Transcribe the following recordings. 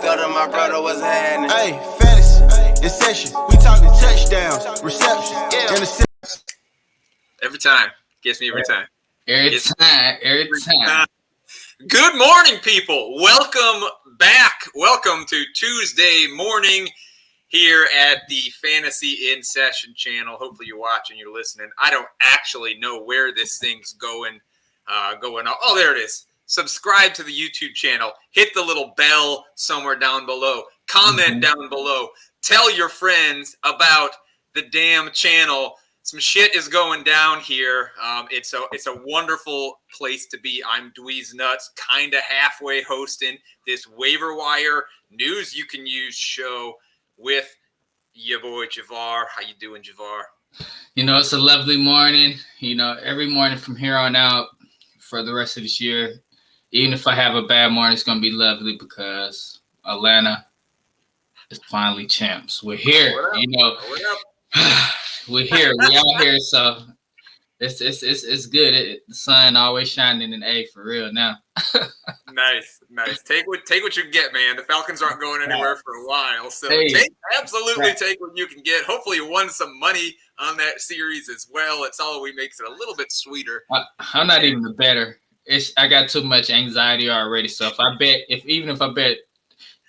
Go to my brother, what's happening? Hey, fantasy, in session. We talking touchdowns, reception, interceptions. Every time. Gets me every time. Every time. Good morning, people. Welcome back. Welcome to Tuesday morning here at the Fantasy in Session channel. Hopefully you're watching, you're listening. I don't actually know where this thing's going on. Oh, there it is. Subscribe to the YouTube channel. Hit the little bell somewhere down below. Comment down below. Tell your friends about the damn channel. Some shit is going down here. It's a wonderful place to be. I'm Dweeze Nuts, kind of halfway hosting this waiver wire news you can use show with your boy Javar. How you doing, Javar? You know, it's a lovely morning. You know, every morning from here on out for the rest of this year, even if I have a bad morning, it's going to be lovely because Atlanta is finally champs. We're here, you know. We're here. We out here, so it's good. The sun always shining in A for real now. Nice. Take what you can get, man. The Falcons aren't going anywhere for a while, so take what you can get. Hopefully, you won some money on that series as well. It's always makes it a little bit sweeter. I'm not even the better. I got too much anxiety already. So if I bet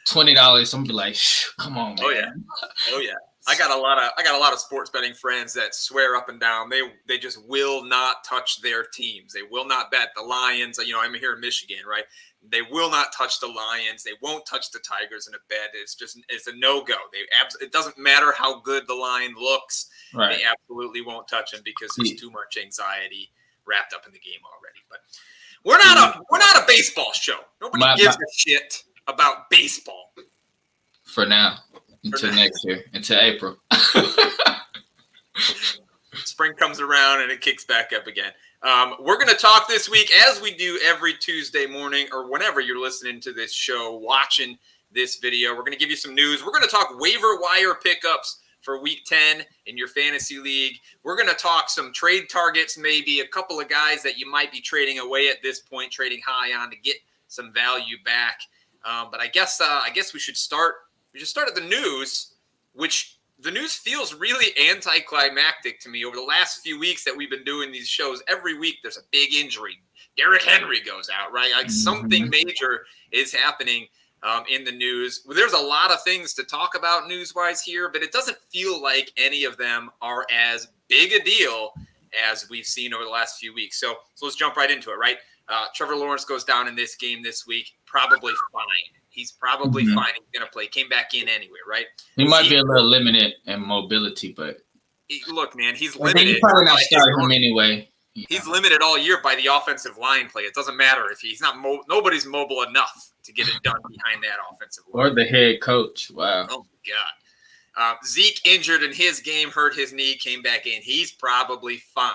$20, I'm gonna be like, come on, man. Oh yeah. I got a lot of sports betting friends that swear up and down they just will not touch their teams. They will not bet the Lions. You know, I'm here in Michigan, right? They will not touch the Lions. They won't touch the Tigers in a bet. It's a no-go. It doesn't matter how good the line looks. Right. They absolutely won't touch them because there's too much anxiety wrapped up in the game already. But we're not a baseball show. Nobody gives a shit about baseball. For now. Until next year, until April. Spring comes around and it kicks back up again. We're going to talk this week, as we do every Tuesday morning, or whenever you're listening to this show, watching this video. We're going to give you some news. We're going to talk waiver wire pickups for Week 10 in your fantasy league. We're going to talk some trade targets, maybe a couple of guys that you might be trading away at this point, trading high on to get some value back. But I guess we should start. We just started the news, which the news feels really anticlimactic to me over the last few weeks that we've been doing these shows. Every week there's a big injury. Derrick Henry goes out, right? Like something major is happening in the news. Well, there's a lot of things to talk about news-wise here, but it doesn't feel like any of them are as big a deal as we've seen over the last few weeks. So let's jump right into it, right? Trevor Lawrence goes down in this game this week, probably fine. He's probably fine. He's going to play. Came back in anyway, right? He might be a little limited in mobility, but look, man, he's limited. You probably not starting him anyway. He's limited all year by the offensive line play. It doesn't matter if he's not. Nobody's mobile enough to get it done behind that offensive line. Or the head coach. Wow. Oh my God. Zeke injured in his game, hurt his knee, came back in. He's probably fine.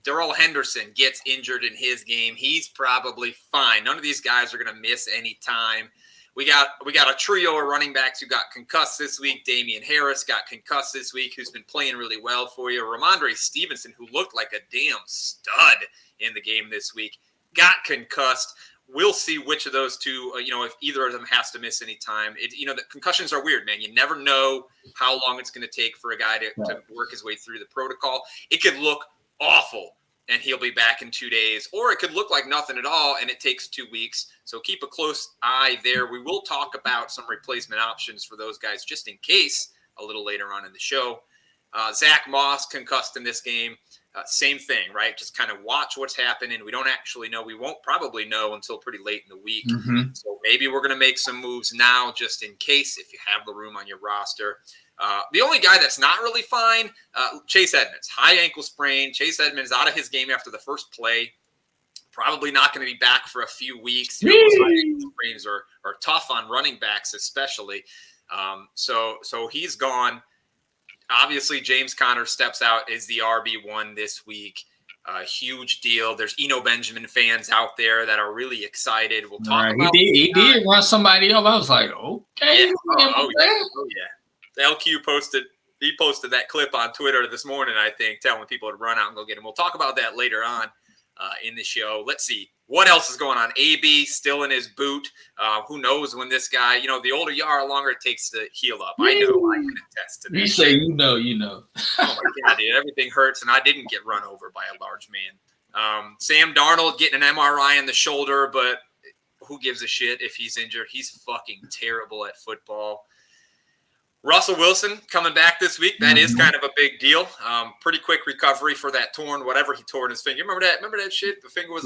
Darrell Henderson gets injured in his game. He's probably fine. None of these guys are going to miss any time. We got a trio of running backs who got concussed this week. Damian Harris got concussed this week, who's been playing really well for you. Ramondre Stevenson, who looked like a damn stud in the game this week, got concussed. We'll see which of those two, if either of them has to miss any time. The concussions are weird, man. You never know how long it's going to take for a guy to work his way through the protocol. It could look awful and he'll be back in 2 days, or it could look like nothing at all and it takes 2 weeks. So keep a close eye there. We will talk about some replacement options for those guys just in case a little later on in the show. Zach Moss concussed in this game. Same thing, right? Just kind of watch what's happening. We don't actually know. We won't probably know until pretty late in the week. So maybe we're going to make some moves now just in case if you have the room on your roster. The only guy that's not really fine, Chase Edmonds. High ankle sprain. Chase Edmonds out of his game after the first play. Probably not going to be back for a few weeks. High ankle sprains are tough on running backs especially. So he's gone. Obviously, James Conner steps out as the RB1 this week. Huge deal. There's Eno Benjamin fans out there that are really excited. We'll talk about He did run somebody up. I was like, okay. Yeah. Oh, yeah. The LQ posted that clip on Twitter this morning, I think, telling people to run out and go get him. We'll talk about that later on in the show. Let's see. What else is going on? AB still in his boot. Who knows when this guy, the older you are, the longer it takes to heal up. I know. I can attest to that. You say you know. Oh, my God, dude. Everything hurts, and I didn't get run over by a large man. Sam Darnold getting an MRI in the shoulder, but who gives a shit if he's injured? He's fucking terrible at football. Russell Wilson coming back this week. That is kind of a big deal. Pretty quick recovery for that whatever he tore in his finger. Remember that shit? The finger was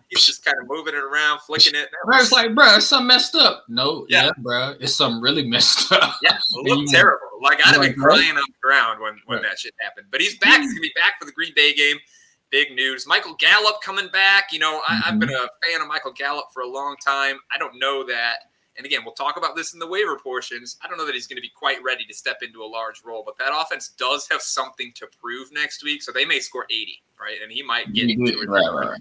he's just kind of moving it around, flicking it. It's like, bro, it's something messed up. No, yeah, bro, it's something really messed up. Yeah, it looked terrible. Like, I'd have been crying on the ground when that shit happened. But he's back. He's going to be back for the Green Bay game. Big news. Michael Gallup coming back. I've been a fan of Michael Gallup for a long time. I don't know that. And again, we'll talk about this in the waiver portions. I don't know that he's going to be quite ready to step into a large role, but that offense does have something to prove next week. So they may score 80, right? And he might get into it right.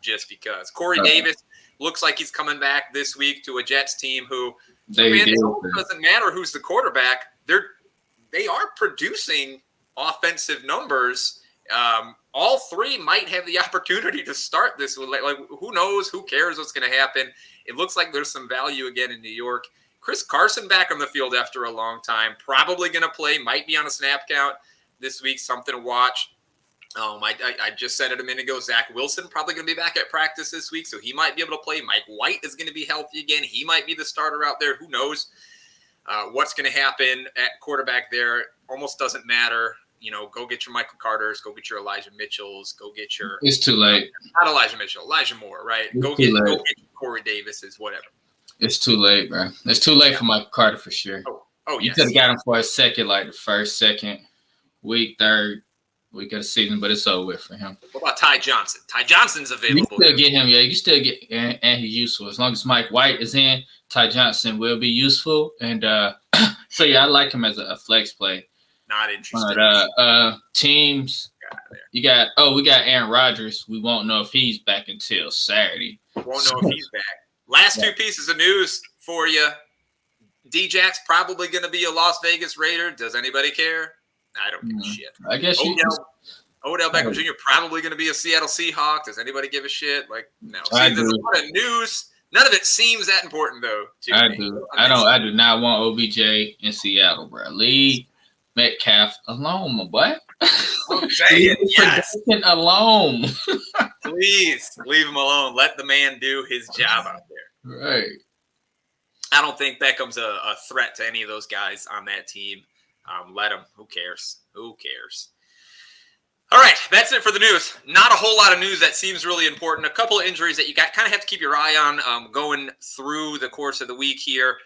Just because. Corey Davis looks like he's coming back this week to a Jets team who, it doesn't matter who's the quarterback. They are producing offensive numbers. All three might have the opportunity to start this. Like, who knows? Who cares what's going to happen? It looks like there's some value again in New York. Chris Carson back on the field after a long time. Probably going to play. Might be on a snap count this week. Something to watch. I just said it a minute ago. Zach Wilson probably going to be back at practice this week, so he might be able to play. Mike White is going to be healthy again. He might be the starter out there. Who knows what's going to happen at quarterback there? Almost doesn't matter. Go get your Michael Carters, go get your Elijah Mitchells, go get your. It's too late. Not Elijah Mitchell, Elijah Moore, right? Go get your Corey Davises, whatever. It's too late, bro. It's too late for Michael Carter for sure. Oh, you yes. could have got him for a second, like the first, second week, third week of the season, but it's over with for him. What about Ty Johnson? Ty Johnson's available. You can still get him, yeah. You can still get, and he's useful as long as Mike White is in. Ty Johnson will be useful, and so yeah, I like him as a flex play. Not interested. But teams, we got Aaron Rodgers. We won't know if he's back until Saturday. Won't know if he's back. Last two pieces of news for you. D-Jack's probably going to be a Las Vegas Raider. Does anybody care? I don't give a shit. I guess Odell Beckham Jr. probably going to be a Seattle Seahawk. Does anybody give a shit? Like, no. See, there's a lot of news. None of it seems that important, though. I do. I do not want OBJ in Seattle, bro. Leave Metcalf alone, my boy. Okay, yes. Alone. Please leave him alone. Let the man do his job out there. Right. I don't think Beckham's a threat to any of those guys on that team. Let him. Who cares? Who cares? All right, that's it for the news. Not a whole lot of news that seems really important. A couple of injuries that you kind of have to keep your eye on going through the course of the week here.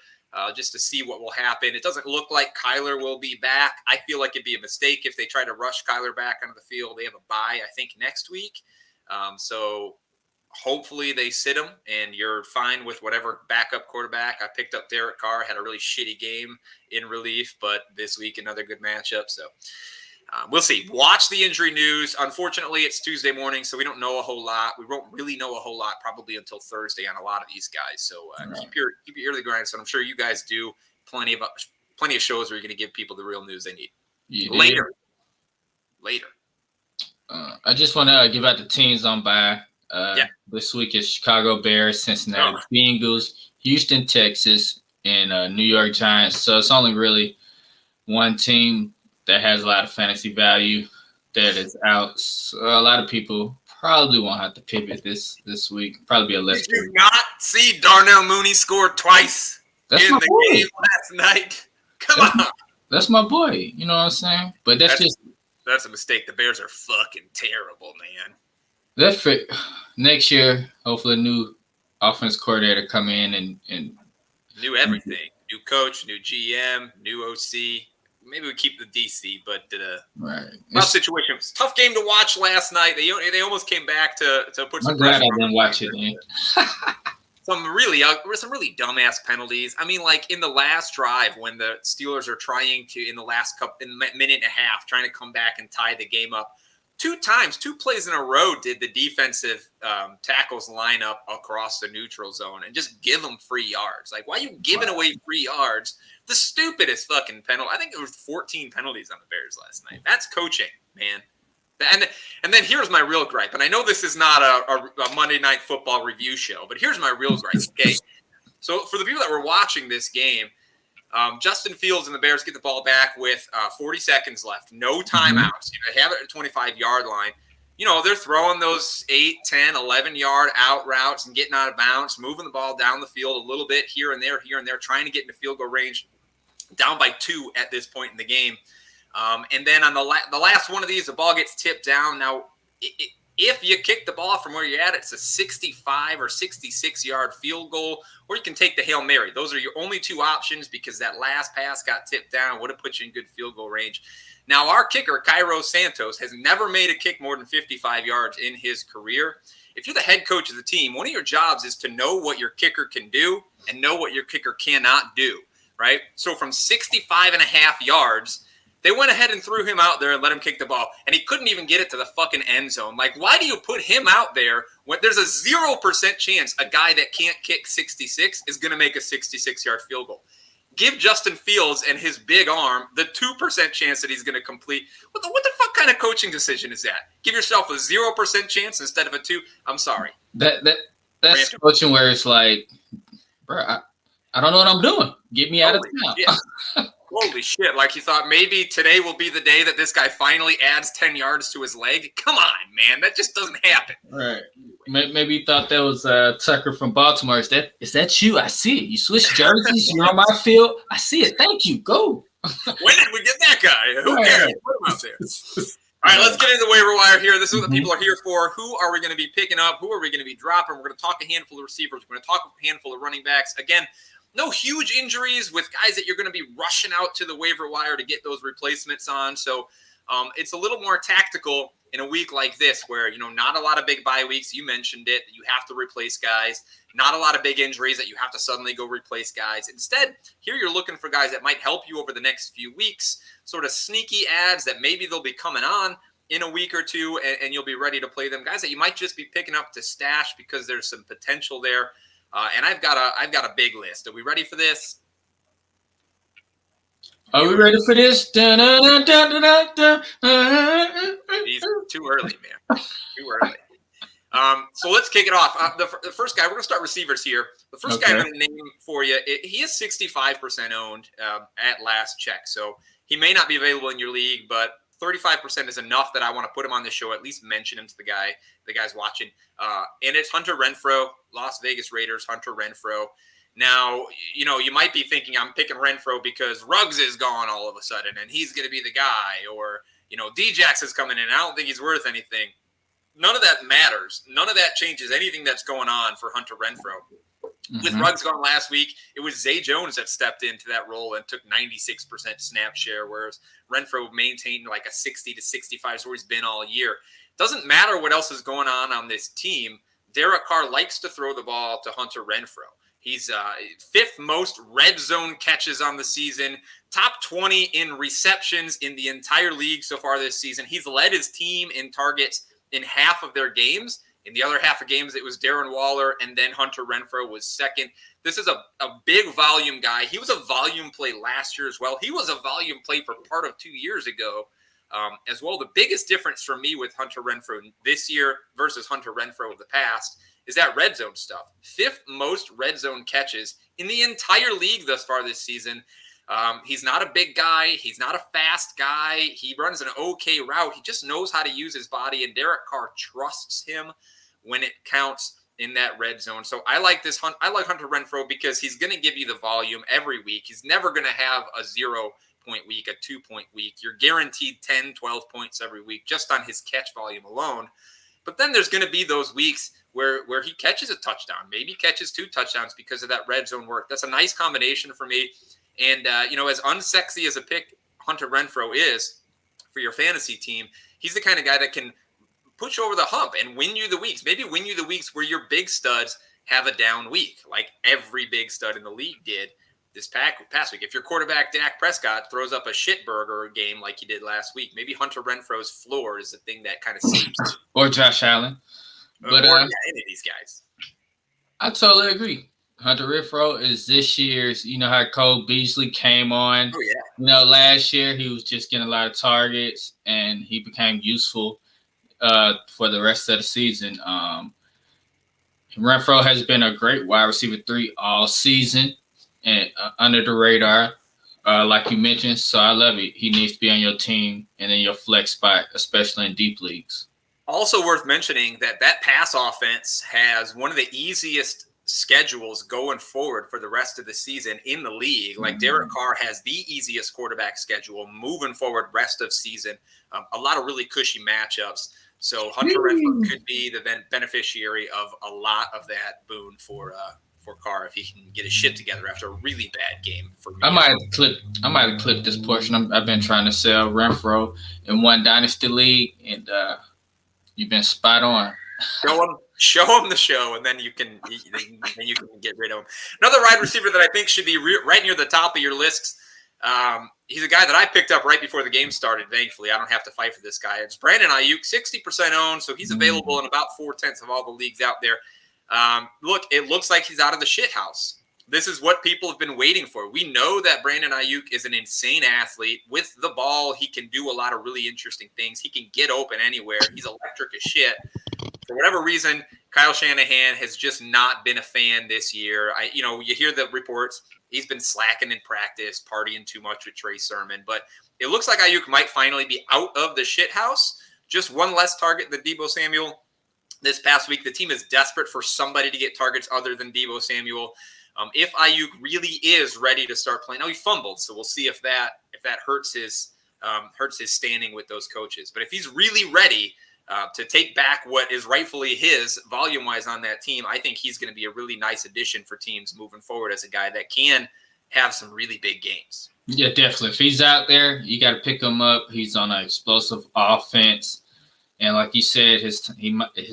Just to see what will happen. It doesn't look like Kyler will be back. I feel like it'd be a mistake if they try to rush Kyler back onto the field. They have a bye, I think, next week. So hopefully they sit him, and you're fine with whatever backup quarterback. I picked up Derek Carr, had a really shitty game in relief, but this week another good matchup. So we'll see. Watch the injury news. Unfortunately, it's Tuesday morning, so we don't know a whole lot. We won't really know a whole lot probably until Thursday on a lot of these guys. So keep your ear to the grind. So I'm sure you guys do plenty of shows where you're going to give people the real news they need. Later. I just want to give out the teams on bye. This week is Chicago Bears, Cincinnati Bengals, Houston, Texas, and New York Giants. So it's only really one team that has a lot of fantasy value that is out. So a lot of people probably won't have to pivot this week. Probably be a less. Did you not see Darnell Mooney score twice in the game last night? Come on. That's my boy. You know what I'm saying? But that's a mistake. The Bears are fucking terrible, man. That's for next year. Hopefully, a new offense coordinator come in and new everything. New coach, new GM, new OC. Maybe we keep the DC, but right. Tough situation. It was a tough game to watch last night. They almost came back to put some pressure. I'm glad I didn't watch it, man. Some really dumbass penalties. I mean, like in the last drive when the Steelers are trying to, in the last minute and a half, trying to come back and tie the game up. 2 plays in a row did the defensive tackles line up across the neutral zone and just give them free yards. Like, why are you giving away free yards? The stupidest fucking penalty. I think there was 14 penalties on the Bears last night. That's coaching, man. And then here's my real gripe. And I know this is not a Monday Night Football review show, but here's my real gripe. Okay, so for the people that were watching this game, Justin Fields and the Bears get the ball back with 40 seconds left, no timeouts. They have it at the 25-yard line. They're throwing those 8, 10, 11-yard out routes and getting out of bounds, moving the ball down the field a little bit here and there, trying to get into field goal range, down by 2 at this point in the game. And then on the last one of these, the ball gets tipped down. Now, if you kick the ball from where you're at, it's a 65 or 66-yard field goal, or you can take the Hail Mary. Those are your only 2 options because that last pass got tipped down, would have put you in good field goal range. Now, our kicker, Cairo Santos, has never made a kick more than 55 yards in his career. If you're the head coach of the team, one of your jobs is to know what your kicker can do and know what your kicker cannot do, right? So from 65 and a half yards, they went ahead and threw him out there and let him kick the ball, and he couldn't even get it to the fucking end zone. Like, why do you put him out there when there's a 0% chance a guy that can't kick 66 is going to make a 66-yard field goal? Give Justin Fields and his big arm the 2% chance that he's going to complete. What the fuck kind of coaching decision is that? Give yourself a 0% chance instead of a 2? I'm sorry. That's coaching where it's like, bro, I don't know what I'm doing. Get me out of town. Yeah. Holy shit. Like, you thought maybe today will be the day that this guy finally adds 10 yards to his leg? Come on, man. That just doesn't happen. Right. Maybe you thought that was Tucker from Baltimore. Is that you? I see it. You switched jerseys. You're on my field. I see it. Thank you. Go. When did we get that guy? Who cares? Put him out there. All right, let's get into the waiver wire here. This is what the people are here for. Who are we going to be picking up? Who are we going to be dropping? We're going to talk a handful of receivers. We're going to talk a handful of running backs. Again, no huge injuries with guys that you're going to be rushing out to the waiver wire to get those replacements on. So it's a little more tactical in a week like this where, not a lot of big bye weeks. You mentioned it, that you have to replace guys. Not a lot of big injuries that you have to suddenly go replace guys. Instead, here you're looking for guys that might help you over the next few weeks, sort of sneaky ads that maybe they'll be coming on in a week or two, and you'll be ready to play them. Guys that you might just be picking up to stash because there's some potential there. And I've got a big list. Are we ready for this? Are we ready for this? He's too early, man. Too early. So let's kick it off. The first guy, we're going to start receivers here. The first guy I'm going to name for you, he is 65% owned at last check. So he may not be available in your league, but 35% is enough that I want to put him on the show, at least mention him to the guys watching. And it's Hunter Renfrow, Las Vegas Raiders, Hunter Renfrow. Now, you might be thinking I'm picking Renfrow because Ruggs is gone all of a sudden and he's going to be the guy, or, D-Jax is coming in. I don't think he's worth anything. None of that matters. None of that changes anything that's going on for Hunter Renfrow. With Ruggs gone last week, it was Zay Jones that stepped into that role and took 96% snap share, whereas Renfrow maintained like a 60 to 65 is where he's been all year. Doesn't matter what else is going on this team. Derek Carr likes to throw the ball to Hunter Renfrow. He's 5th most red zone catches on the season, top 20 in receptions in the entire league so far this season. He's led his team in targets in half of their games. In the other half of games, it was Darren Waller, and then Hunter Renfrow was second. This is a big volume guy. He was a volume play last year as well. He was a volume play for part of 2 years ago as well. The biggest difference for me with Hunter Renfrow this year versus Hunter Renfrow of the past is that red zone stuff. 5th most red zone catches in the entire league thus far this season. He's not a big guy. He's not a fast guy. He runs an okay route. He just knows how to use his body, and Derek Carr trusts him when it counts in that red zone. So I like Hunter Renfrow because he's going to give you the volume every week. He's never going to have a 0-point week, a 2-point week. You're guaranteed 10, 12 points every week just on his catch volume alone. But then there's going to be those weeks where he catches a touchdown, maybe catches 2 touchdowns because of that red zone work. That's a nice combination for me. And, as unsexy as a pick Hunter Renfrow is for your fantasy team, he's the kind of guy that can push you over the hump and win you the weeks. Maybe win you the weeks where your big studs have a down week, like every big stud in the league did this past week. If your quarterback, Dak Prescott, throws up a shitburger game like he did last week, maybe Hunter Renfrow's floor is the thing that kind of seems. Or Josh Allen. But any of these guys. I totally agree. Hunter Renfrow is this year's, how Cole Beasley came on. Oh, yeah. Last year he was just getting a lot of targets and he became useful for the rest of the season. Renfro has been a great wide receiver 3 all season and under the radar, like you mentioned. So I love it. He needs to be on your team and in your flex spot, especially in deep leagues. Also worth mentioning that pass offense has one of the easiest schedules going forward for the rest of the season in the league. Like Derek Carr has the easiest quarterback schedule moving forward rest of season. A lot of really cushy matchups. So Hunter Renfrow could be the beneficiary of a lot of that boon for Carr if he can get his shit together after a really bad game for me. I might have clipped this portion. I've been trying to sell Renfrow in one dynasty league, and you've been spot on. Show him the show, and then you can get rid of him. Another wide receiver that I think should be right near the top of your list. He's a guy that I picked up right before the game started. Thankfully, I don't have to fight for this guy. It's Brandon Aiyuk, 60% owned, so he's available in about 4/10 of all the leagues out there. Look, it looks like he's out of the shit house. This is what people have been waiting for. We know that Brandon Aiyuk is an insane athlete. With the ball, he can do a lot of really interesting things. He can get open anywhere. He's electric as shit. For whatever reason, Kyle Shanahan has just not been a fan this year. You hear the reports. He's been slacking in practice, partying too much with Trey Sermon. But it looks like Aiyuk might finally be out of the shit house. Just one less target than Deebo Samuel this past week. The team is desperate for somebody to get targets other than Deebo Samuel. If Aiyuk really is ready to start playing, he fumbled, so we'll see if that hurts his standing with those coaches. But if he's really ready to take back what is rightfully his volume-wise on that team, I think he's going to be a really nice addition for teams moving forward as a guy that can have some really big games. Yeah, definitely. If he's out there, you got to pick him up. He's on an explosive offense, and like you said, his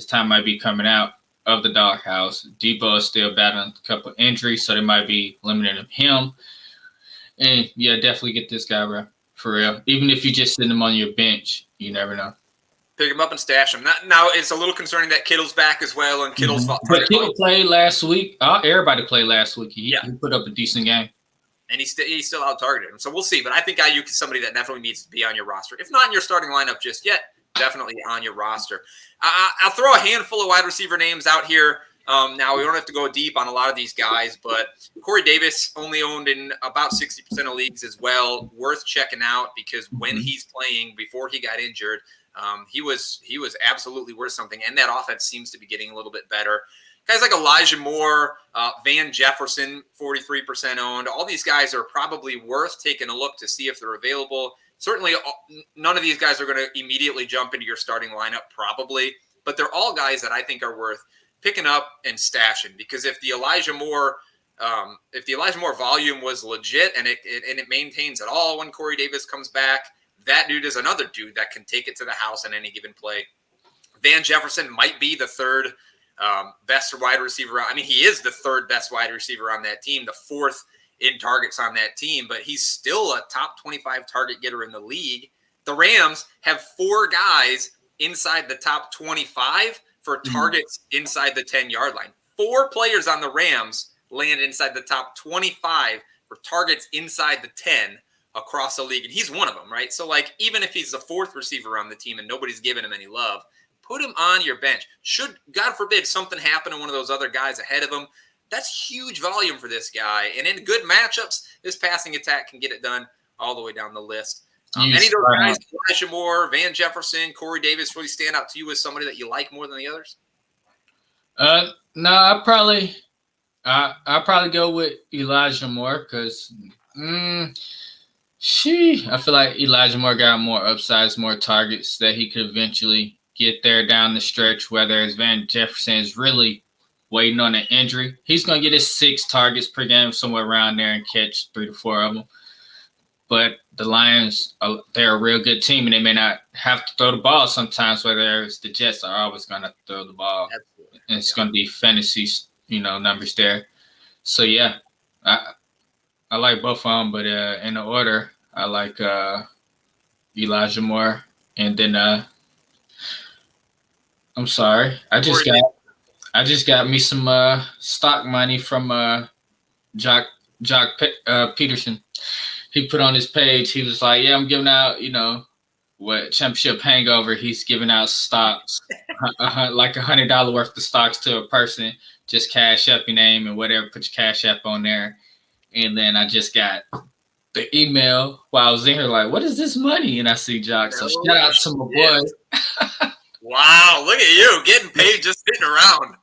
time might be coming out of the doghouse. Deebo is still battling a couple injuries, so they might be limiting him. And yeah, definitely get this guy, bro, for real. Even if you just send him on your bench, you never know. Pick him up and stash him. Now it's a little concerning that Kittle's back as well, and Kittle's But Kittle played last week. Everybody played last week. He put up a decent game. And he still out-targeted him. So we'll see. But I think Aiyuk is somebody that definitely needs to be on your roster. If not in your starting lineup just yet, definitely on your roster. I'll throw a handful of wide receiver names out here. Now, we don't have to go deep on a lot of these guys, but Corey Davis only owned in about 60% of leagues as well. Worth checking out because when he's playing before he got injured, he was absolutely worth something, and that offense seems to be getting a little bit better. Guys like Elijah Moore, Van Jefferson, 43% owned. All these guys are probably worth taking a look to see if they're available. Certainly, none of these guys are going to immediately jump into your starting lineup, probably, but they're all guys that I think are worth picking up and stashing, because if the Elijah Moore volume was legit and it maintains at all when Corey Davis comes back, that dude is another dude that can take it to the house on any given play. Van Jefferson might be the third best wide receiver. I mean, he is the third best wide receiver on that team, the fourth in targets on that team, but he's still a top 25 target getter in the league. The Rams have 4 guys inside the top 25 for targets inside the 10-yard line. 4 players on the Rams land inside the top 25 for targets inside the 10 across the league, and he's one of them, right? So, like, even if he's the 4th receiver on the team and nobody's giving him any love, put him on your bench. Should, God forbid, something happen to one of those other guys ahead of him, that's huge volume for this guy. And in good matchups, this passing attack can get it done all the way down the list. Any of those guys, Elijah Moore, Van Jefferson, Corey Davis, really stand out to you as somebody that you like more than the others? No, I'll probably go with Elijah Moore because I feel like Elijah Moore got more upsides, more targets that he could eventually get there down the stretch, whether Van Jefferson is really waiting on an injury. He's going to get his 6 targets per game, somewhere around there, and catch 3 to 4 of them. But the Lions, they're a real good team, and they may not have to throw the ball sometimes, whether the Jets are always going to throw the ball. Absolutely. And it's going to be fantasy, numbers there. So, yeah, I like both of them, but in the order, I like Elijah Moore. And then I'm sorry, I just got me some stock money from Jock Peterson. He put on his page, he was like, yeah, I'm giving out, what championship hangover, he's giving out stocks, like $100 worth of stocks to a person. Just cash up your name and whatever, put your cash app on there. And then I just got the email while I was in here, like, what is this money? And I see Jock. So shout out to my boy. Wow, look at you getting paid just sitting around.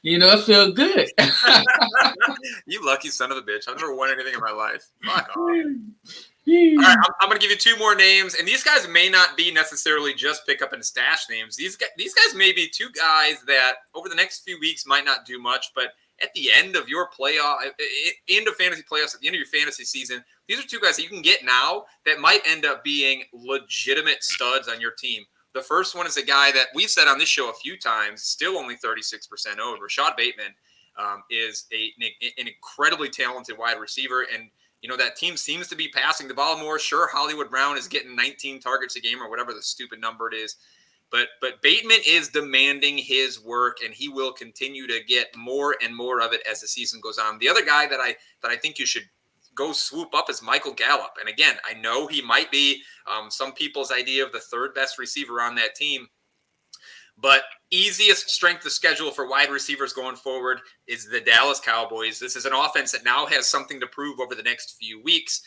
You know, it feels good. You lucky son of a bitch. I've never won anything in my life. Fuck off. All right, I'm going to give you 2 more names, and these guys may not be necessarily just pick up and stash names. These guys may be 2 guys that over the next few weeks might not do much, but at the end of your playoff, end of fantasy playoffs, at the end of your fantasy season, these are 2 guys that you can get now that might end up being legitimate studs on your team. The first one is a guy that we've said on this show a few times, still only 36% owned. Rashad Bateman is an incredibly talented wide receiver, and you know, that team seems to be passing the ball more. Sure, Hollywood Brown is getting 19 targets a game or whatever the stupid number it is. But Bateman is demanding his work, and he will continue to get more and more of it as the season goes on. The other guy that I think you should go swoop up is Michael Gallup. And again, I know he might be some people's idea of the 3rd best receiver on that team. But easiest strength of schedule for wide receivers going forward is the Dallas Cowboys. This is an offense that now has something to prove over the next few weeks.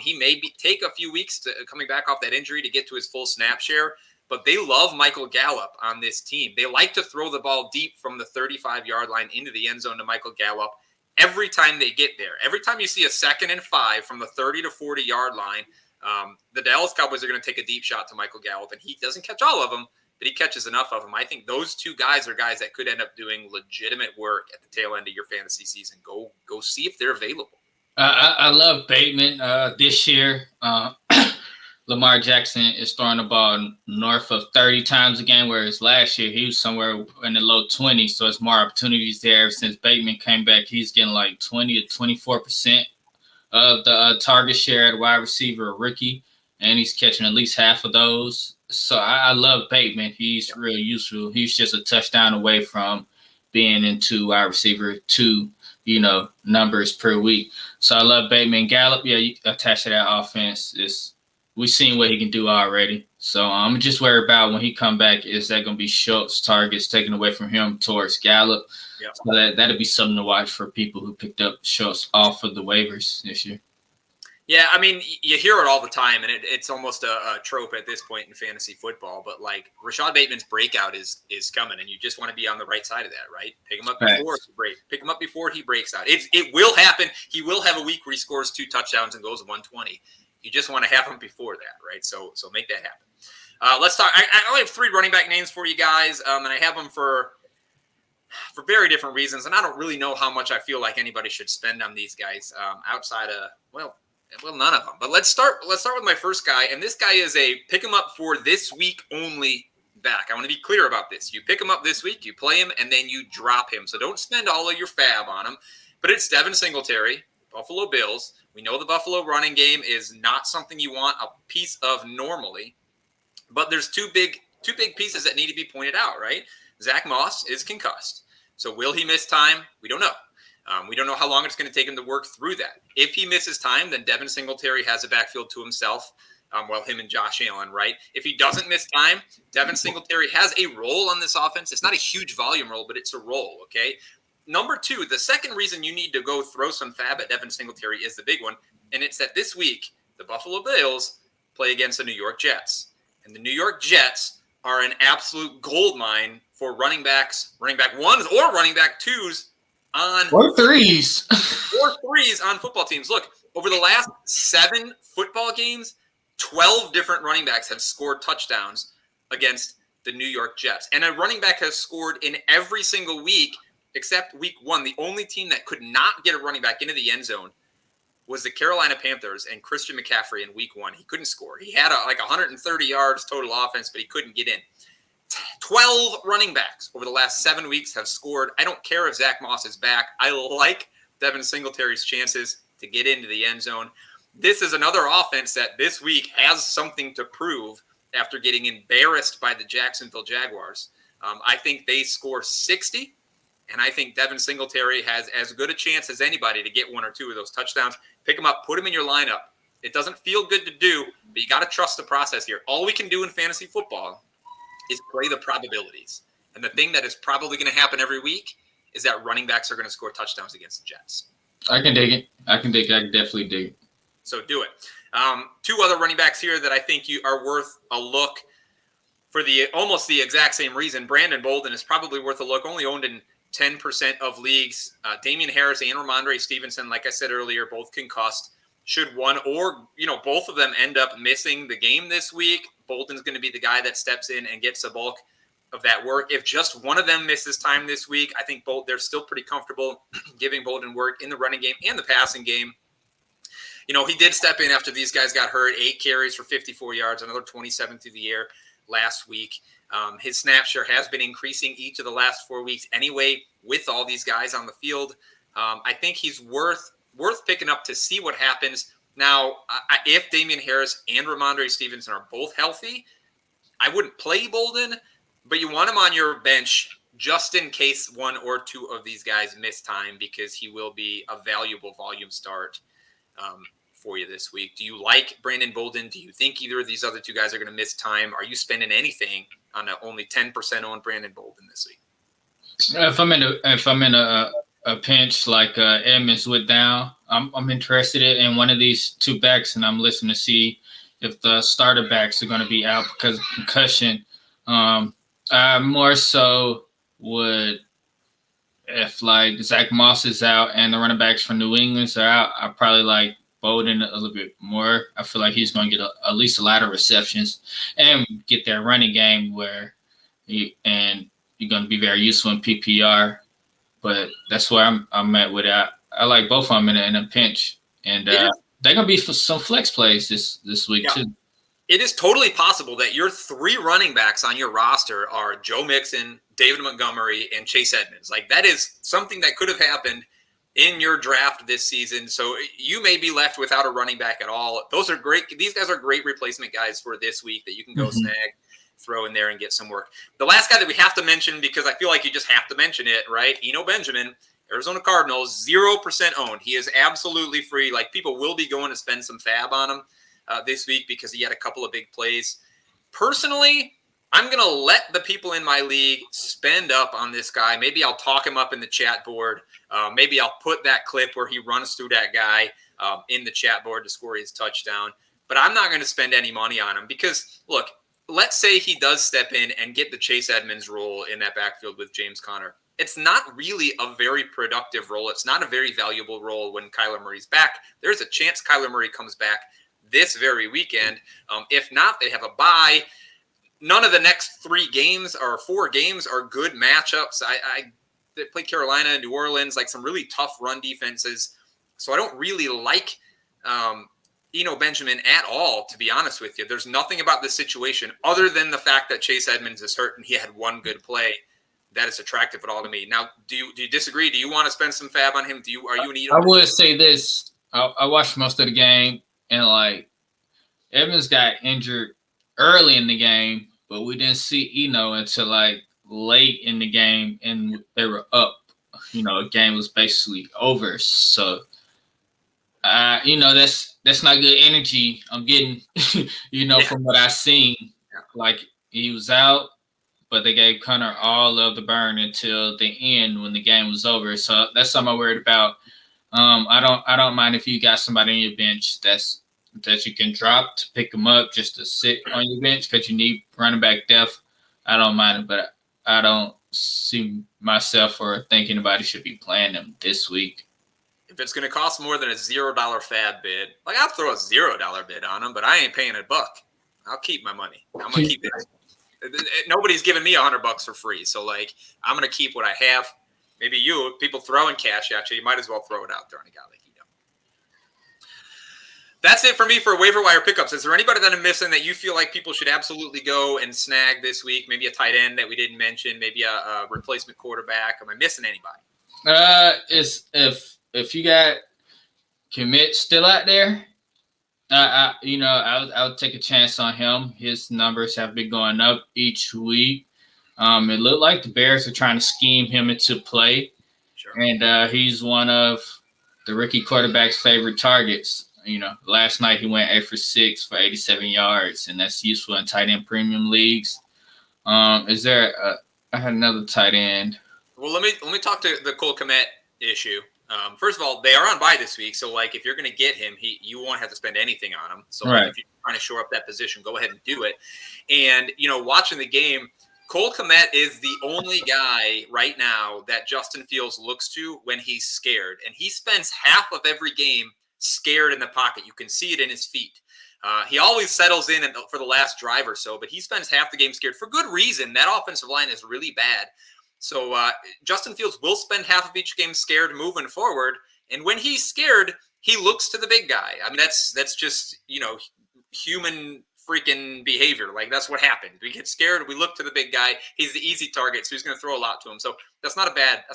He may take a few weeks coming back off that injury to get to his full snap share, but they love Michael Gallup on this team. They like to throw the ball deep from the 35-yard line into the end zone to Michael Gallup every time they get there. Every time you see a 2nd and 5 from the 30 to 40-yard line, the Dallas Cowboys are going to take a deep shot to Michael Gallup, and he doesn't catch all of them, but he catches enough of them. I think those 2 guys are guys that could end up doing legitimate work at the tail end of your fantasy season. Go see if they're available. I love Bateman this year. Lamar Jackson is throwing the ball north of 30 times a game, whereas last year he was somewhere in the low 20s. So it's more opportunities there. Since Bateman came back, he's getting like 20 to 24% of the target share at wide receiver, rookie, and he's catching at least half of those. So I love Bateman. He's real useful. He's just a touchdown away from being into wide receiver 2, numbers per week. So I love Bateman. Gallup, you attach to that offense. We've seen what he can do already. So I'm just worried about when he come back, is that going to be Schultz targets taken away from him towards Gallup? Yep. So that'll be something to watch for people who picked up Schultz off of the waivers this year. Yeah, I mean, you hear it all the time, and it's almost a trope at this point in fantasy football. But like Rashad Bateman's breakout is coming, and you just want to be on the right side of that, right? Pick him up before he breaks. Pick him up before he breaks out. It will happen. He will have a week where he scores 2 touchdowns and goes 120. You just want to have him before that, right? So make that happen. Let's talk. I only have 3 running back names for you guys, and I have them for very different reasons. And I don't really know how much I feel like anybody should spend on these guys outside of well, none of them. But let's start with my first guy, and this guy is a pick him up for this week only back. I want to be clear about this. You pick him up this week, you play him, and then you drop him. So don't spend all of your fab on him. But it's Devin Singletary, Buffalo Bills. We know the Buffalo running game is not something you want a piece of normally, but there's two big pieces that need to be pointed out, right? Zach Moss is concussed. So will he miss time? We don't know. We don't know how long it's going to take him to work through that. If he misses time, then Devin Singletary has a backfield to himself, him and Josh Allen, right? If he doesn't miss time, Devin Singletary has a role on this offense. It's not a huge volume role, but it's a role, okay? Number 2, the second reason you need to go throw some fab at Devin Singletary is the big one, and it's that this week the Buffalo Bills play against the New York Jets. And the New York Jets are an absolute goldmine for running back 1s or running back 2s on or 3s. Or 3s on football teams. Look, over the last 7 football games, 12 different running backs have scored touchdowns against the New York Jets. And a running back has scored in every single week except week 1. The only team that could not get a running back into the end zone was the Carolina Panthers and Christian McCaffrey in week 1. He couldn't score. He had 130 yards total offense, but he couldn't get in. 12 running backs over the last 7 weeks have scored. I don't care if Zach Moss is back. I like Devin Singletary's chances to get into the end zone. This is another offense that this week has something to prove after getting embarrassed by the Jacksonville Jaguars. I think they score 60. And I think Devin Singletary has as good a chance as anybody to get 1 or 2 of those touchdowns. Pick him up, put him in your lineup. It doesn't feel good to do, but you got to trust the process here. All we can do in fantasy football is play the probabilities. And the thing that is probably going to happen every week is that running backs are going to score touchdowns against the Jets. I can dig it. I can definitely dig it. So do it. Two other running backs here that I think you are worth a look for almost the exact same reason. Brandon Bolden is probably worth a look, only owned in 10% of leagues. Damian Harris and Ramondre Stevenson, like I said earlier, both concussed. Should one or, both of them end up missing the game this week, Bolden's going to be the guy that steps in and gets the bulk of that work. If just one of them misses time this week, I think they're still pretty comfortable giving Bolden work in the running game and the passing game. He did step in after these guys got hurt, 8 carries for 54 yards, another 27 through the air last week. His snap share has been increasing each of the last 4 weeks anyway, with all these guys on the field. I think he's worth picking up to see what happens. Now, if Damian Harris and Ramondre Stevenson are both healthy, I wouldn't play Bolden, but you want him on your bench just in case one or two of these guys miss time, because he will be a valuable volume start for you this week. Do you like Brandon Bolden? Do you think either of these other two guys are going to miss time? Are you spending anything on only 10% on Brandon Bolden this week? If I'm in a pinch like Edmonds went down, I'm interested in one of these two backs, and I'm listening to see if the starter backs are going to be out because of concussion. I more so would, if like Zach Moss is out and the running backs from New England are out, I probably like Bolden a little bit more. I feel like he's going to get at least a lot of receptions and get that running game where you're going to be very useful in PPR. But that's where I'm at with it. I like both of them in a pinch, and they're going to be for some flex plays this week too. It is totally possible that your 3 running backs on your roster are Joe Mixon, David Montgomery, and Chase Edmonds. Like, that is something that could have happened in your draft this season. So you may be left without a running back at all. Those are great. These guys are great replacement guys for this week that you can go snag, throw in there, and get some work. The last guy that we have to mention, because I feel like you just have to mention it, right? Eno Benjamin, Arizona Cardinals, 0% owned. He is absolutely free. Like, people will be going to spend some fab on him this week because he had a couple of big plays. Personally, I'm going to let the people in my league spend up on this guy. Maybe I'll talk him up in the chat board. Maybe I'll put that clip where he runs through that guy in the chat board to score his touchdown. But I'm not going to spend any money on him because, look, let's say he does step in and get the Chase Edmonds role in that backfield with James Conner. It's not really a very productive role. It's not a very valuable role when Kyler Murray's back. There's a chance Kyler Murray comes back this very weekend. If not, they have a bye. None of the next 3 games or 4 games are good matchups. They play Carolina and New Orleans, like some really tough run defenses. So I don't really like Eno Benjamin at all, to be honest with you. There's nothing about this situation other than the fact that Chase Edmonds is hurt and he had one good play that is attractive at all to me. Now, do you disagree? Do you want to spend some fab on him? Are you an Eno? I would say this. I watched most of the game, and like Edmonds got injured early in the game, but we didn't see Eno until like late in the game, and they were up. The game was basically over. So, that's not good energy I'm getting, from what I've seen. Like, he was out, but they gave Conner all of the burn until the end when the game was over. So that's something I'm worried about. I don't mind if you got somebody on your bench that you can drop to pick them up just to sit on your bench because you need running back depth. I don't mind it, but I don't see myself or think anybody should be playing them this week. If it's going to cost more than a $0 fab bid, like, I'll throw a $0 bid on them, but I ain't paying $1. I'll keep my money. I'm going to keep it. Nobody's giving me $100 for free. So, like, I'm going to keep what I have. Maybe people throwing cash at you, you might as well throw it out there on a guy like Eno. That's it for me for waiver wire pickups. Is there anybody that I'm missing that you feel like people should absolutely go and snag this week? Maybe a tight end that we didn't mention, maybe a replacement quarterback. Am I missing anybody? If you got Commit still out there, I would take a chance on him. His numbers have been going up each week. It looked like the Bears are trying to scheme him into play, sure. And he's one of the rookie quarterback's favorite targets. Last night he went 8 for 6 for 87 yards, and that's useful in tight end premium leagues. I had another tight end. Well, let me talk to the Cole Kmet issue. First of all, they are on bye this week, so like if you're going to get him, you won't have to spend anything on him. So like, if you're trying to shore up that position, go ahead and do it. And watching the game, Cole Kmet is the only guy right now that Justin Fields looks to when he's scared, and he spends half of every game scared in the pocket. You can see it in his feet. He always settles in for the last drive or so, but he spends half the game scared for good reason. That offensive line is really bad. So Justin Fields will spend half of each game scared moving forward. And when he's scared, he looks to the big guy. I mean, that's just, human freaking behavior. Like, that's what happened. We get scared. We look to the big guy. He's the easy target, so he's going to throw a lot to him. So that's not a bad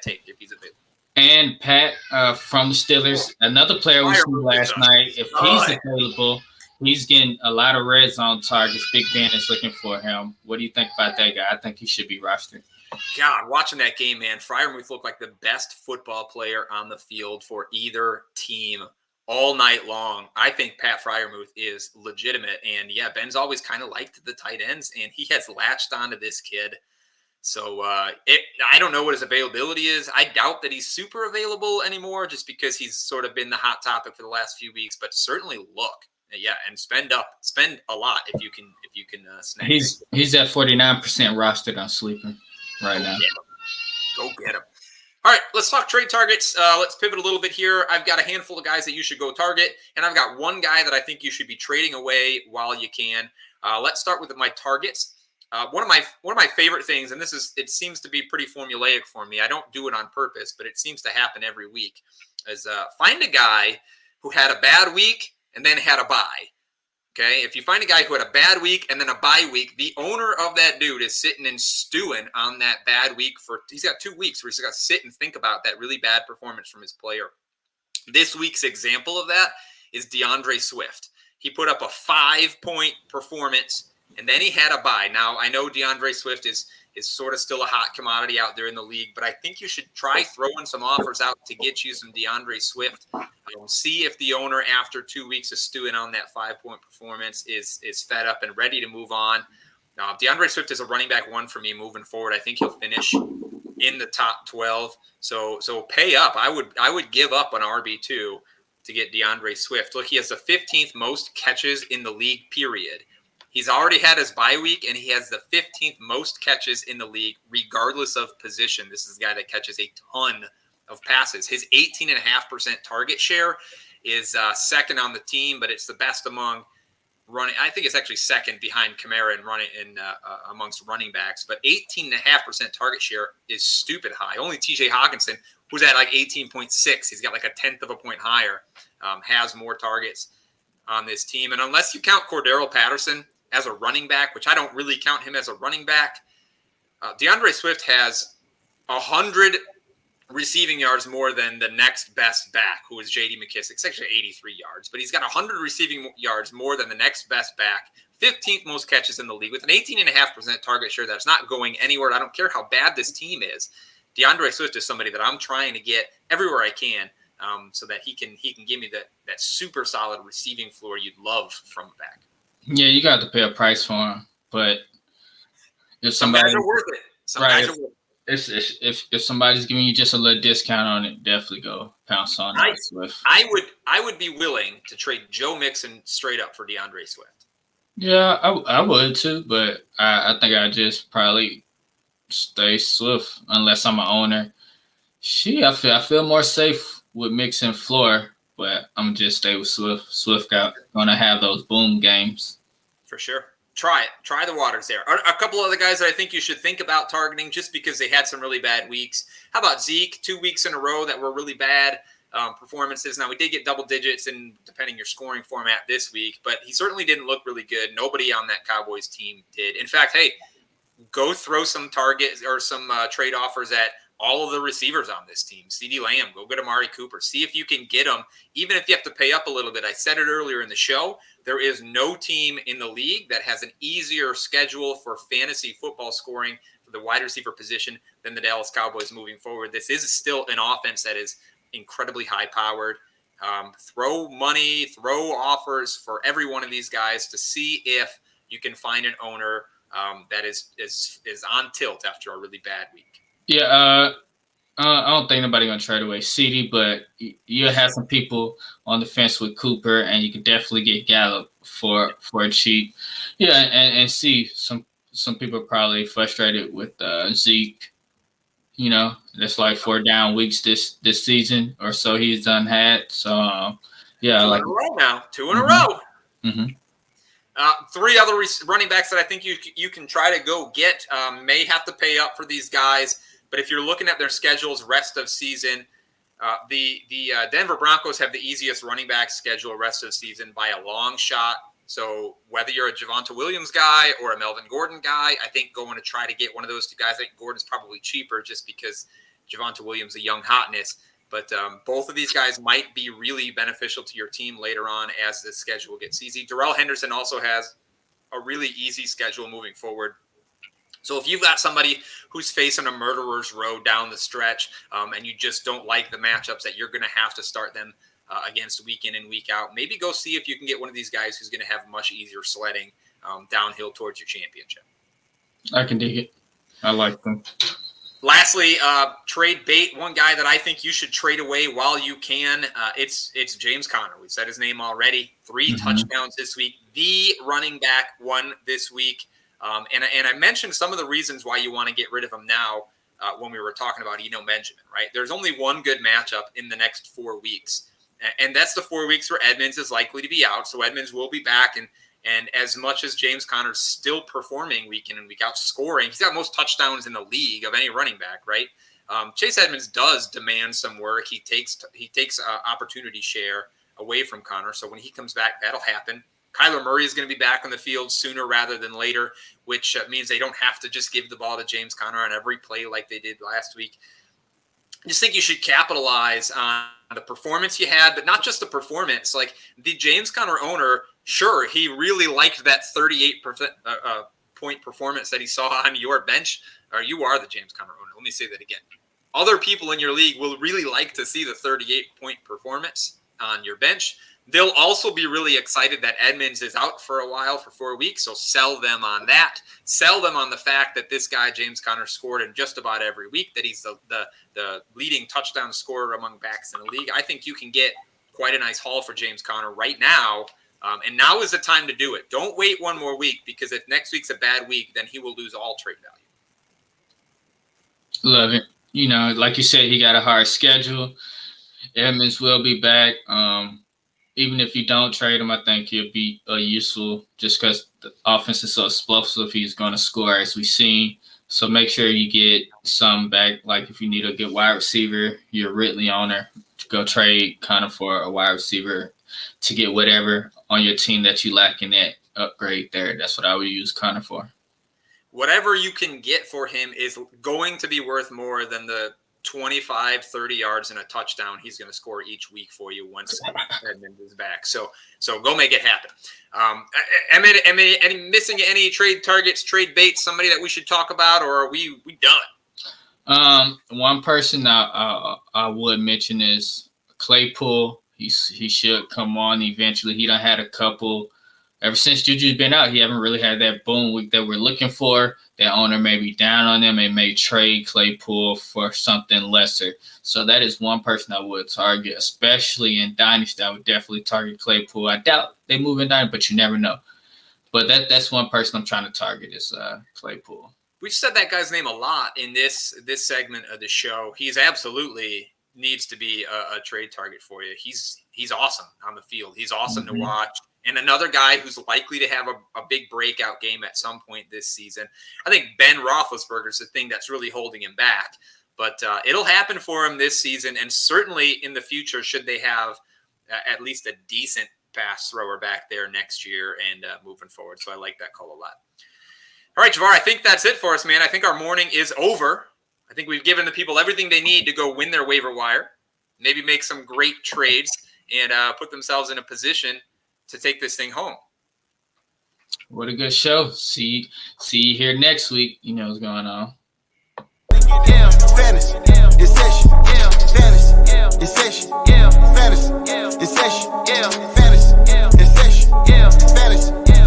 take if he's available. And Pat from the Steelers, another player we saw last night. If he's available, he's getting a lot of red zone targets. Big Ben is looking for him. What do you think about that guy? I think he should be rostered. God, watching that game, man, Freiermuth looked like the best football player on the field for either team all night long. I think Pat Freiermuth is legitimate. And, yeah, Ben's always kind of liked the tight ends, and he has latched onto this kid. So I don't know what his availability is. I doubt that he's super available anymore just because he's sort of been the hot topic for the last few weeks. But certainly look. Yeah, and spend a lot if you can snag. He's at 49% rostered on Sleeper right now. Go get him. All right, let's talk trade targets. Let's pivot a little bit here. I've got a handful of guys that you should go target, and I've got one guy that I think you should be trading away while you can. Let's start with my targets. One of my favorite things, and it seems to be pretty formulaic for me. I don't do it on purpose, but it seems to happen every week. Is find a guy who had a bad week and then had a bye. Okay, if you find a guy who had a bad week and then a bye week, the owner of that dude is sitting and stewing on that bad week he's got 2 weeks where he's got to sit and think about that really bad performance from his player. This week's example of that is Deandre Swift. He put up a 5-point performance and then he had a bye. Now, I know Deandre Swift is sort of still a hot commodity out there in the league, but I think you should try throwing some offers out to get you some Deandre Swift. See if the owner, after 2 weeks of stewing on that 5-point performance, is fed up and ready to move on. Deandre Swift is a running back one for me moving forward. I think he'll finish in the top 12. So pay up. I would give up an RB2 to get Deandre Swift. Look, he has the 15th most catches in the league, period. He's already had his bye week, and he has the 15th most catches in the league, regardless of position. This is a guy that catches a ton of passes. His 18.5% target share is second on the team, but it's the best among running. I think it's actually second behind Kamara and running amongst running backs. But 18.5% target share is stupid high. Only T.J. Hawkinson, who's at like 18.6, he's got like a tenth of a point higher, has more targets on this team. And unless you count Cordero Patterson as a running back, which I don't really count him as a running back, Deandre Swift has 100 receiving yards more than the next best back, who is J.D. McKissick. It's actually 83 yards, but he's got 100 receiving yards more than the next best back, 15th most catches in the league with an 18.5% target share that's not going anywhere. I don't care how bad this team is. Deandre Swift is somebody that I'm trying to get everywhere I can, so that he can give me that super solid receiving floor you'd love from a back. Yeah, you got to pay a price for him, but if some guys are worth it. If somebody's giving you just a little discount on it, definitely go pounce on that Swift. I would be willing to trade Joe Mixon straight up for Deandre Swift. Yeah, I would too, but I think I just probably stay Swift unless I'm an owner. I feel more safe with Mixon floor, but I'm just stay with Swift. Swift gonna have those boom games. For sure. Try it. Try the waters there. A couple other guys that I think you should think about targeting just because they had some really bad weeks. How about Zeke? 2 weeks in a row that were really bad performances. Now, we did get double digits in, depending your scoring format this week, but he certainly didn't look really good. Nobody on that Cowboys team did. In fact, hey, go throw some targets or some trade offers at all of the receivers on this team. CeeDee Lamb, go get Amari Cooper. See if you can get them, even if you have to pay up a little bit. I said it earlier in the show. There is no team in the league that has an easier schedule for fantasy football scoring for the wide receiver position than the Dallas Cowboys moving forward. This is still an offense that is incredibly high-powered. Throw money, throw offers for every one of these guys to see if you can find an owner that is on tilt after a really bad week. Yeah, I don't think nobody gonna trade away CD, but you'll have some people on the fence with Cooper, and you could definitely get Gallup for cheap. Yeah, and see some people are probably frustrated with Zeke. You know, that's like 4 down weeks this season or so he's done had. So yeah, 2 like in a row now, 2 in a row. Mm-hmm. 3 other running backs that I think you can try to go get. May have to pay up for these guys, but if you're looking at their schedules rest of season, the Denver Broncos have the easiest running back schedule rest of season by a long shot. So whether you're a Javonte Williams guy or a Melvin Gordon guy, I think going to try to get one of those 2 guys. I think Gordon's probably cheaper just because Javonte Williams is a young hotness. But both of these guys might be really beneficial to your team later on as the schedule gets easy. Darrell Henderson also has a really easy schedule moving forward. So if you've got somebody who's facing a murderer's row down the stretch and you just don't like the matchups that you're going to have to start them against week in and week out, maybe go see if you can get one of these guys who's going to have much easier sledding downhill towards your championship. I can dig it. I like them. Lastly, trade bait. One guy that I think you should trade away while you can. It's James Conner. We said his name already. 3 touchdowns this week. The running back one this week. And I mentioned some of the reasons why you want to get rid of him now when we were talking about Eno Benjamin, right? There's only one good matchup in the next 4 weeks. And that's the 4 weeks where Edmonds is likely to be out. So Edmonds will be back. And as much as James Conner's still performing week in and week out, scoring, he's got most touchdowns in the league of any running back, right? Chase Edmonds does demand some work. He takes opportunity share away from Conner. So when he comes back, that'll happen. Kyler Murray is going to be back on the field sooner rather than later, which means they don't have to just give the ball to James Conner on every play like they did last week. I just think you should capitalize on the performance you had, but not just the performance. Like the James Conner owner, sure, he really liked that 38% point performance that he saw on your bench. Or you are the James Conner owner. Let me say that again. Other people in your league will really like to see the 38-point performance on your bench. They'll also be really excited that Edmonds is out for a while, for 4 weeks, so sell them on that. Sell them on the fact that this guy, James Conner, scored in just about every week, that he's the leading touchdown scorer among backs in the league. I think you can get quite a nice haul for James Conner right now, and now is the time to do it. Don't wait 1 more week, because if next week's a bad week, then he will lose all trade value. Love it. You know, like you said, he got a hard schedule. Edmonds will be back. Even if you don't trade him, I think he'll be useful just because the offense is so explosive. He's going to score, as we've seen. So make sure you get some back. Like if you need a good wide receiver, you're a Ridley owner, go trade kind of for a wide receiver to get whatever on your team that you lack in that upgrade there. That's what I would use Conner for. Whatever you can get for him is going to be worth more than the 25, 30 yards and a touchdown he's going to score each week for you once Edmonds is back. So go make it happen. Am I missing any trade targets, trade baits, somebody that we should talk about, or are we done? One person I would mention is Claypool. He should come on eventually. He done had a couple. Ever since Juju's been out, he haven't really had that boom week that we're looking for. That owner may be down on them and may trade Claypool for something lesser. So that is one person I would target, especially in Dynasty. I would definitely target Claypool. I doubt they move in Dynasty, but you never know. But that's one person I'm trying to target is Claypool. We've said that guy's name a lot in this segment of the show. He's absolutely needs to be a trade target for you. He's awesome on the field. He's awesome to watch. And another guy who's likely to have a big breakout game at some point this season. I think Ben Roethlisberger is the thing that's really holding him back. But it'll happen for him this season, and certainly in the future should they have at least a decent pass thrower back there next year and moving forward. So I like that call a lot. All right, Javar, I think that's it for us, man. I think our morning is over. I think we've given the people everything they need to go win their waiver wire, maybe make some great trades, and put themselves in a position to take this thing home. What a good show. See you here next week. You know what's going on. Yeah, fantasy, it's session. Yeah. fantasy, inception, fantasy, inception, fantasy, inception, fantasy.